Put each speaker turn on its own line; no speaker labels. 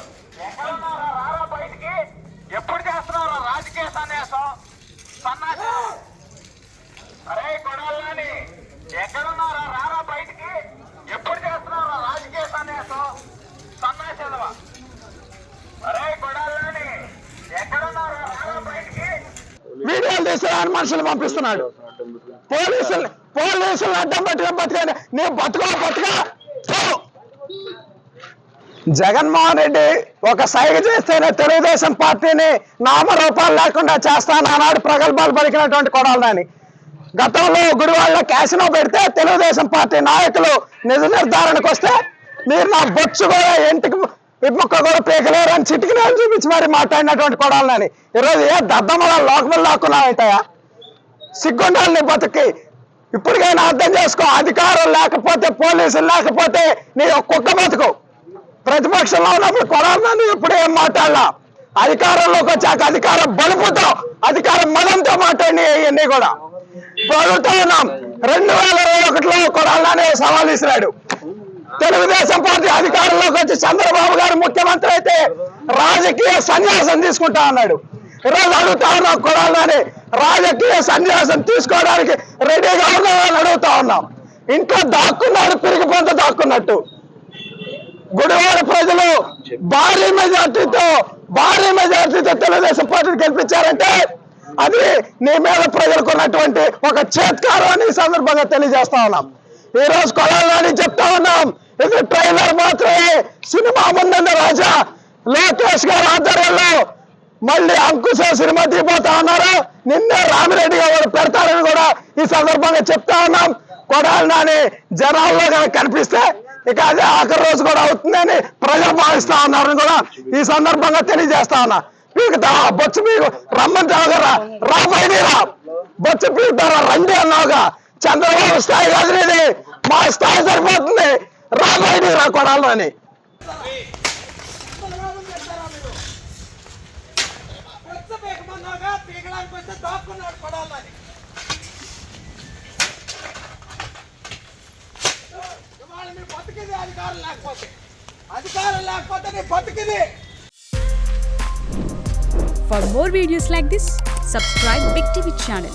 రారా బయటికి. ఎప్పుడు చేస్తున్నారా రాజకీయ సన్యాసం సన్నాసి? అరే కొడాలని ఎక్కడున్నారా? రారా బయటికి. ఎప్పుడు చేస్తున్నారా రాజకీయ సన్యాసం సన్నాసేదవా? అరే కొడాలని ఎక్కడున్నారా? రారా బయటికి.
వీడియోలు తీస్తున్నాడు, మనుషులు పంపిస్తున్నాడు. పోలీసులు అడ్డం పట్టుగా బతికాను. నేను బతుకా జగన్మోహన్ రెడ్డి ఒక సైగ చేస్తేనే తెలుగుదేశం పార్టీని నామరూపాలు లేకుండా చేస్తాను ఆనాడు ప్రగల్భాలు పలికినటువంటి కొడాలని. గతంలో గుడివాడలో క్యాసినో పెడితే తెలుగుదేశం పార్టీ నాయకులు నిజ నిర్ధారణకు వస్తే మీరు నా బొచ్చు కూడా ఇంటికి ఇటుముక్క కూడా పీకలేరు అని చిటికిన చూపించి మరి మాట్లాడినటువంటి కొడాలని ఈరోజు ఏ దద్దమ్మల లోకములు లాక్కున్నావుతాయా? సిగ్గుండాలని బతుకి ఇప్పటికైనా అర్థం చేసుకో. అధికారం లేకపోతే, పోలీసులు లేకపోతే నీ ఒక్కొక్క బతుకు. ప్రతిపక్షంలో ఉన్నప్పుడు కొడాలని ఇప్పుడు ఏం మాట్లాడాల? అధికారంలోకి వచ్చాక అధికారం బలుపుతో, అధికారం మదంతో మాట్లాడి ఇవన్నీ కూడా అడుగుతా ఉన్నాం. 2021లో కొడాలని సవాల్ ఇస్తున్నాడు. తెలుగుదేశం పార్టీ అధికారంలోకి వచ్చి చంద్రబాబు గారు ముఖ్యమంత్రి అయితే రాజకీయ సన్యాసం తీసుకుంటా అన్నాడు. ఈరోజు అడుగుతా ఉన్నాం, కొడాలని రాజకీయ సన్యాసం తీసుకోవడానికి రెడీగా ఉన్నామని అడుగుతా ఉన్నాం. ఇంట్లో దాక్కున్నాడు, పిరిగి పొంత దాక్కున్నట్టు. గుడివాడ ప్రజలు భారీ మెజార్టీతో తెలుగుదేశం పార్టీని గెలిపించారంటే అది నీ మీద ప్రజలకు ఉన్నటువంటి ఒక చేత్కారం అని సందర్భంగా తెలియజేస్తా ఉన్నాం. ఈ రోజు కొడాలని చెప్తా ఉన్నాం, ఇది ట్రైలర్ మాత్రమే. సినిమా ముందున్న రాజా లోకేష్ గారి ఆధ్వర్యంలో మళ్ళీ అంకుశ సినిమా తీపోతా ఉన్నారు. నిన్నే రామిరెడ్డి గారు పెడతారని కూడా ఈ సందర్భంగా చెప్తా ఉన్నాం. కొడాలని జనాల్లో కనుక కనిపిస్తే ఇక అదే ఆఖరి రోజు కూడా అవుతుందని ప్రజలు భావిస్తా ఉన్నారని కూడా ఈ సందర్భంగా తెలియజేస్తా ఉన్నా. పీకుతా బొచ్చు పీకు రమ్మంటావుగా రాబోయేరా, బొచ్చు పీకుతారా రండి అన్నావుగా. చంద్రబాబు స్థాయి కాదు ఇది, మా స్థాయి సరిపోతుంది. రాబోయేరా కొడాలని.
అధికారం లేకపోతే నీ బతికిది.
For more videos like this, subscribe Big TV channel.